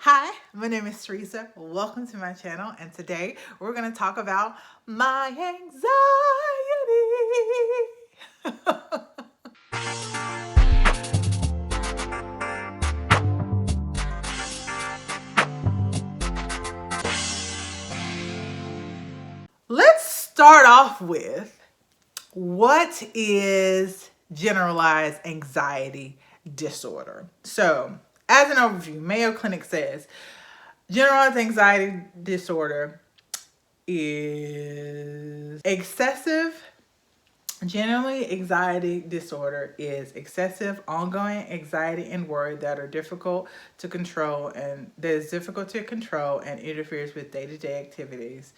Hi, my name is Teresa. Welcome to my channel, and today we're going to talk about my anxiety. Let's start off with what is generalized anxiety disorder. So, as an overview, Mayo Clinic says generalized anxiety disorder is generally anxiety disorder is excessive, ongoing anxiety and worry that are difficult to control and interferes with day-to-day activities.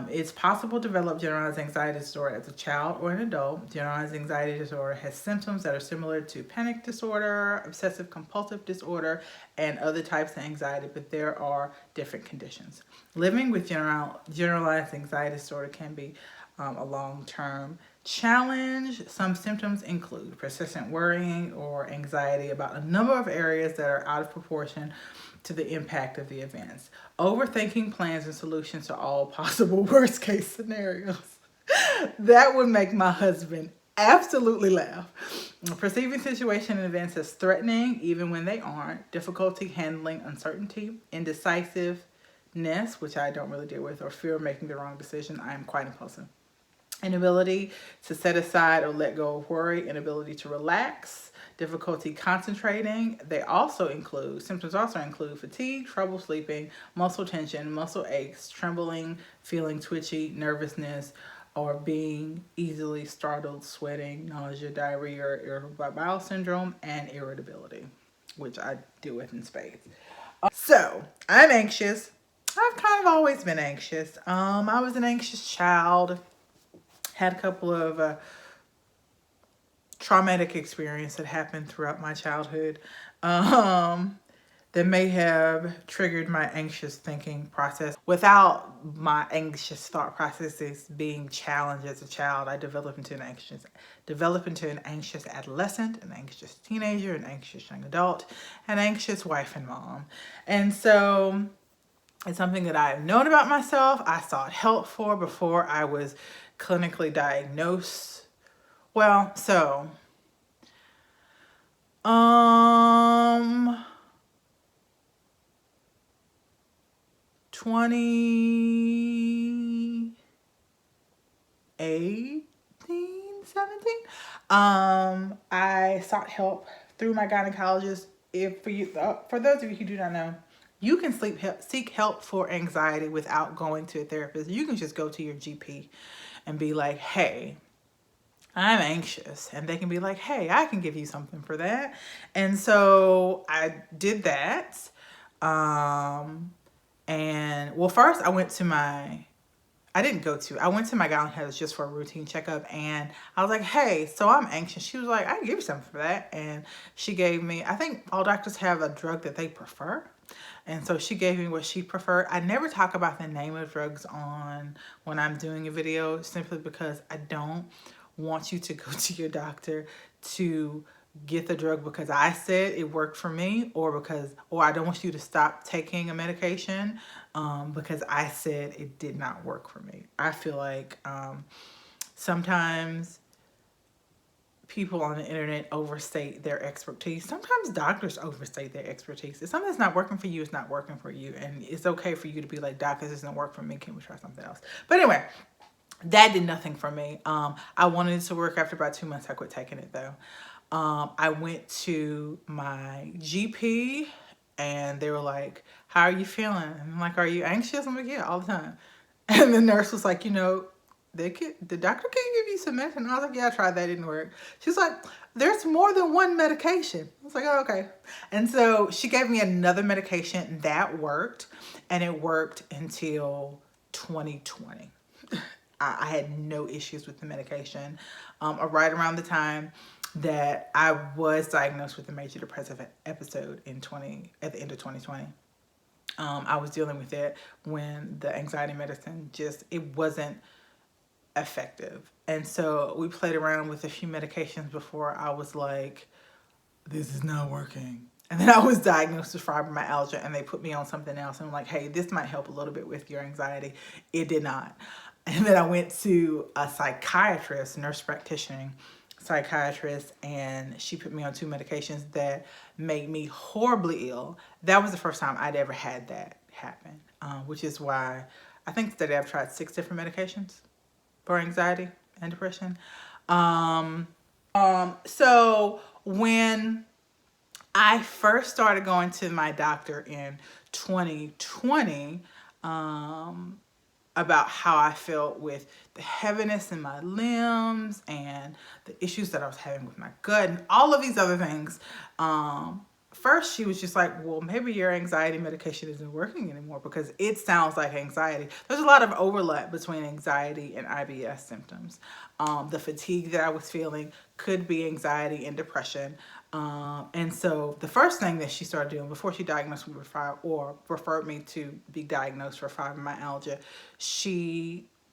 It's possible to develop generalized anxiety disorder as a child or an adult. Generalized anxiety disorder has symptoms that are similar to panic disorder, obsessive compulsive disorder, and other types of anxiety, but there are different conditions. Living with generalized anxiety disorder can be a long-term challenge. Some symptoms include persistent worrying or anxiety about a number of areas that are out of proportion to the impact of the events. Overthinking plans and solutions to all possible worst case scenarios. That would make my husband absolutely laugh. Perceiving situation and events as threatening even when they aren't. Difficulty handling uncertainty. Indecisiveness, which I don't really deal with, or fear of making the wrong decision. I am quite impulsive. Inability to set aside or let go of worry, inability to relax, difficulty concentrating. Symptoms also include fatigue, trouble sleeping, muscle tension, muscle aches, trembling, feeling twitchy, nervousness, or being easily startled, sweating, nausea, diarrhea, irritable bowel syndrome, and irritability, which I deal with in spades. So, I'm anxious. I've kind of always been anxious. I was an anxious child. Had a couple of traumatic experiences that happened throughout my childhood that may have triggered my anxious thinking process. Without my anxious thought processes being challenged as a child, I developed into an anxious adolescent, an anxious teenager, an anxious young adult, an anxious wife and mom. And so it's something that I've known about myself. I sought help for before I was clinically diagnosed. Well, so 2018, 17, I sought help through my gynecologist. For those of you who do not know, you can seek help for anxiety without going to a therapist. You can just go to your GP and be like, hey, I'm anxious. And they can be like, hey, I can give you something for that. And so I did that. First I went to my gynecologist just for a routine checkup, and I was like, hey, so I'm anxious. She was like, I can give you something for that. And she gave me, I think all doctors have a drug that they prefer. And so she gave me what she preferred. I never talk about the name of drugs when I'm doing a video, simply because I don't want you to go to your doctor to get the drug because I said it worked for me, or I don't want you to stop taking a medication because I said it did not work for me. I feel like sometimes people on the internet overstate their expertise. Sometimes doctors overstate their expertise. If something's not working for you, it's not working for you. And it's okay for you to be like, doc, this doesn't work for me. Can we try something else? But anyway, that did nothing for me. I wanted it to work. After about 2 months, I quit taking it though. I went to my GP and they were like, how are you feeling? And I'm like, are you anxious? I'm like, yeah, all the time. And the nurse was like, the doctor can give you some medicine. And I was like, yeah, I tried that, didn't work. She's like, there's more than one medication. I was like, oh, okay. And so she gave me another medication that worked, and it worked until 2020. I had no issues with the medication. Right around the time that I was diagnosed with a major depressive episode at the end of 2020. I was dealing with it when the anxiety medicine it wasn't effective. And so we played around with a few medications before I was like, this is not working. And then I was diagnosed with fibromyalgia, and they put me on something else. And I'm like, hey, this might help a little bit with your anxiety. It did not. And then I went to a psychiatrist, nurse practitioner psychiatrist, and she put me on 2 medications that made me horribly ill. That was the first time I'd ever had that happen, which is why I think today I've tried 6 different medications for anxiety and depression. So when I first started going to my doctor in 2020, about how I felt with the heaviness in my limbs and the issues that I was having with my gut and all of these other things. First, she was just like, well, maybe your anxiety medication isn't working anymore because it sounds like anxiety. There's a lot of overlap between anxiety and IBS symptoms. The fatigue that I was feeling could be anxiety and depression. And so the first thing that she started doing before she diagnosed me with referred me to be diagnosed for fibromyalgia,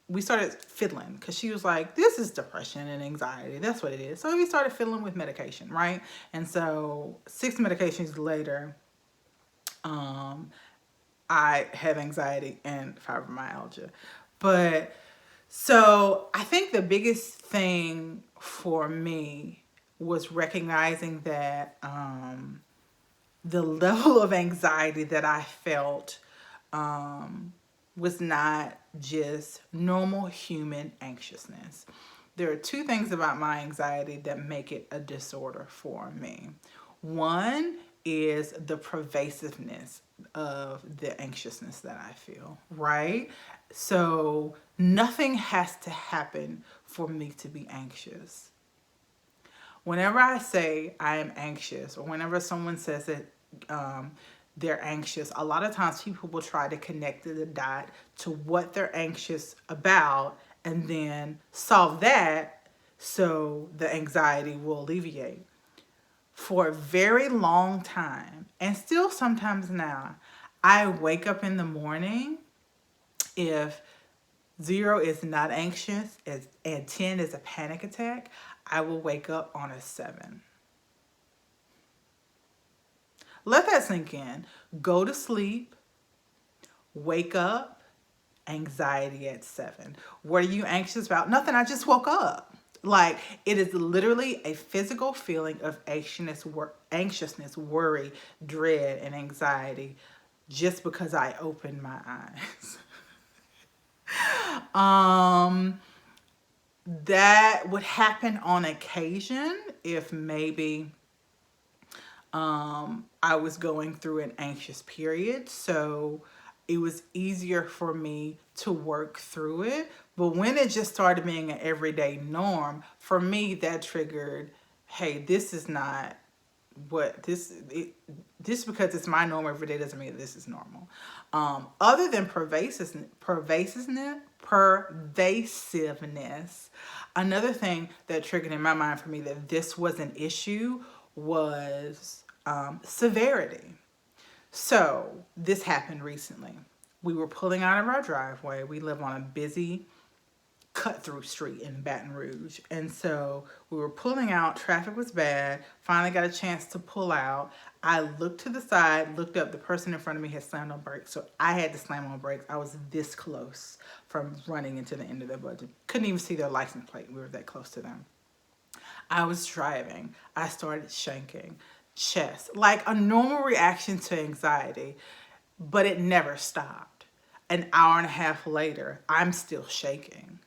we started fiddling because she was like, this is depression and anxiety. That's what it is. So we started fiddling with medication, right? And so 6 medications later, I have anxiety and fibromyalgia. But so I think the biggest thing for me was recognizing that the level of anxiety that I felt was not just normal human anxiousness. There are 2 things about my anxiety that make it a disorder for me. One is the pervasiveness of the anxiousness that I feel, right? So nothing has to happen for me to be anxious. Whenever I say I am anxious, or whenever someone says that they're anxious, a lot of times people will try to connect the dot to what they're anxious about and then solve that so the anxiety will alleviate. For a very long time, and still sometimes now, I wake up in the morning, if 0 is not anxious and 10 is a panic attack, I will wake up on a 7. Let that sink in. Go to sleep, wake up, anxiety at 7. What are you anxious about? Nothing, I just woke up. Like, it is literally a physical feeling of anxiousness, worry, dread, and anxiety just because I opened my eyes. That would happen on occasion if maybe I was going through an anxious period, so it was easier for me to work through it. But when it just started being an everyday norm, for me, that triggered, hey, this is not what this because it's my norm every day doesn't mean that this is normal. Other than pervasiveness, another thing that triggered in my mind for me that this was an issue was severity. So this happened recently. We were pulling out of our driveway. We live on a busy cut-through street in Baton Rouge. And so we were pulling out. Traffic was bad. Finally got a chance to pull out. I looked to the side, looked up. The person in front of me had slammed on brakes. So I had to slam on brakes. I was this close from running into the end of their budget. Couldn't even see their license plate. We were that close to them. I was driving. I started shaking. Chest. Like a normal reaction to anxiety. But it never stopped. An hour and a half later, I'm still shaking.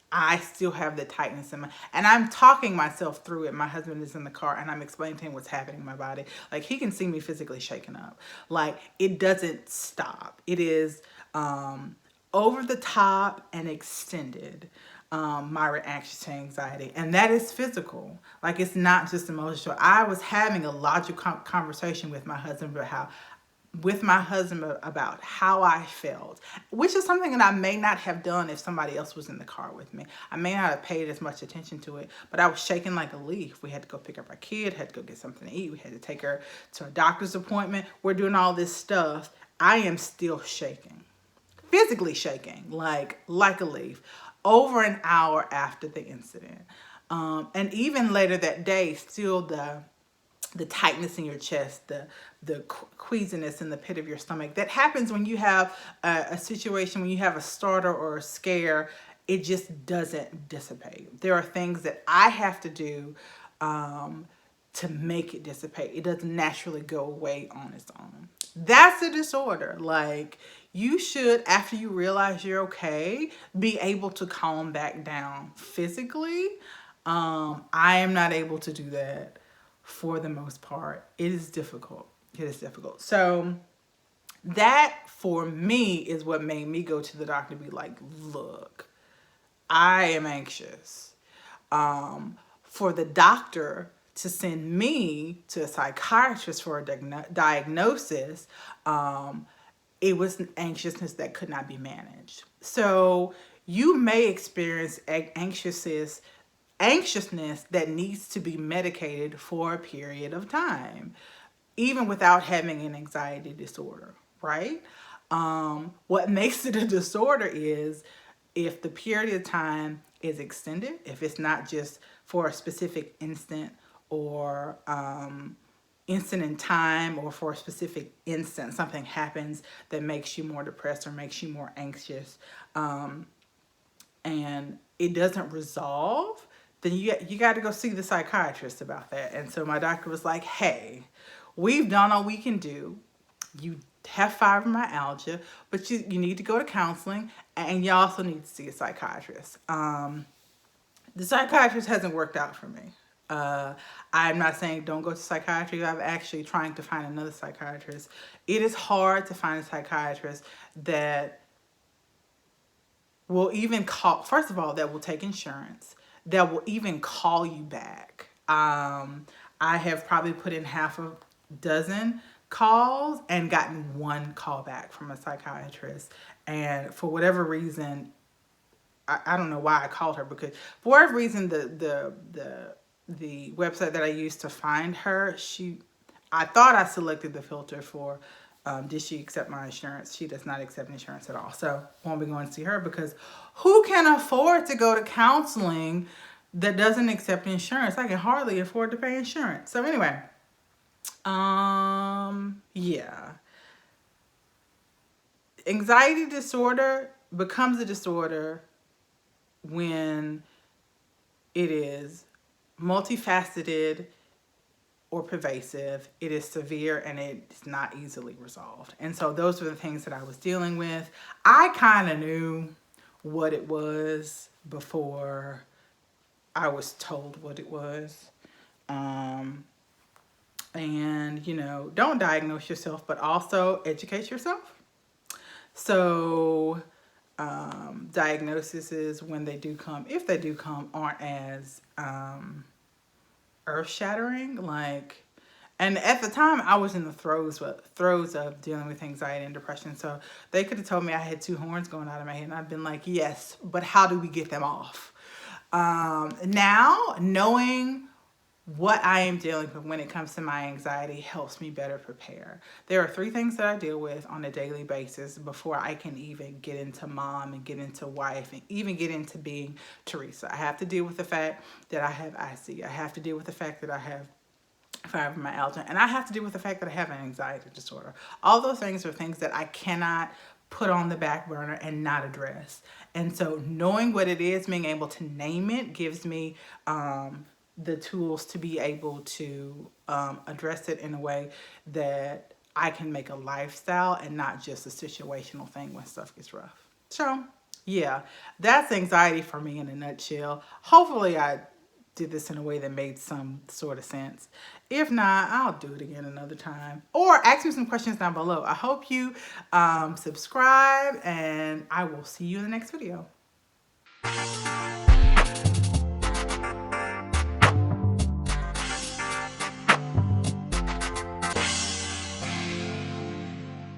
I still have the tightness in my, and I'm talking myself through it. My husband is in the car and I'm explaining to him what's happening in my body. Like, he can see me physically shaking up. Like, it doesn't stop. It is over the top and extended, my reaction to anxiety. And that is physical. Like, it's not just emotional. I was having a logical conversation with my husband about how I felt, which is something that I may not have done if somebody else was in the car with me. I may not have paid as much attention to it, but I was shaking like a leaf. We had to go pick up our kid, had to go get something to eat. We had to take her to a doctor's appointment. We're doing all this stuff. I am still shaking, physically shaking, like a leaf, over an hour after the incident. And even later that day, still the tightness in your chest, the queasiness in the pit of your stomach. That happens when you have a situation, when you have a starter or a scare, it just doesn't dissipate. There are things that I have to do to make it dissipate. It doesn't naturally go away on its own. That's a disorder. Like, you should, after you realize you're okay, be able to calm back down physically. I am not able to do that for the most part. It is difficult. It is difficult. So that for me is what made me go to the doctor to be like, look, I am anxious. For the doctor to send me to a psychiatrist for a diagnosis, it was an anxiousness that could not be managed. So you may experience anxiousness that needs to be medicated for a period of time, even without having an anxiety disorder, right? What makes it a disorder is if the period of time is extended, if it's not just for a specific instant or instant in time, or for a specific instant, something happens that makes you more depressed or makes you more anxious, and it doesn't resolve, then you got to go see the psychiatrist about that. And so my doctor was like, hey, we've done all we can do. You have fibromyalgia, but you need to go to counseling, and you also need to see a psychiatrist. The psychiatrist hasn't worked out for me. I'm not saying don't go to psychiatry. I'm actually trying to find another psychiatrist. It is hard to find a psychiatrist that will even call, first of all, that will take insurance, that will even call you back. I have probably put in half a dozen calls and gotten one call back from a psychiatrist. And for whatever reason, I don't know why I called her, because for whatever reason, the website that I used to find her, I thought I selected the filter for did she accept my insurance? She does not accept insurance at all. So I won't be going to see her, because who can afford to go to counseling that doesn't accept insurance? I can hardly afford to pay insurance. So anyway, yeah. Anxiety disorder becomes a disorder when it is multifaceted or pervasive, it is severe, and it's not easily resolved. And so those were the things that I was dealing with. I kind of knew what it was before I was told what it was. And, don't diagnose yourself, but also educate yourself. So diagnoses, when they do come, if they do come, aren't as earth-shattering. And at the time, I was in the throes of dealing with anxiety and depression. So they could have told me I had two horns going out of my head, and I've been like, yes, but how do we get them off? Now, knowing what I am dealing with when it comes to my anxiety helps me better prepare. There are 3 things that I deal with on a daily basis before I can even get into mom and get into wife and even get into being Teresa. I have to deal with the fact that I have IC. I have to deal with the fact that I have fibromyalgia, and I have to deal with the fact that I have an anxiety disorder. All those things are things that I cannot put on the back burner and not address. And so knowing what it is, being able to name it, gives me the tools to be able to address it in a way that I can make a lifestyle and not just a situational thing when stuff gets rough. So yeah, that's anxiety for me in a nutshell. Hopefully I did this in a way that made some sort of sense. If not, I'll do it again another time, or ask me some questions down below. I hope you subscribe, and I will see you in the next video.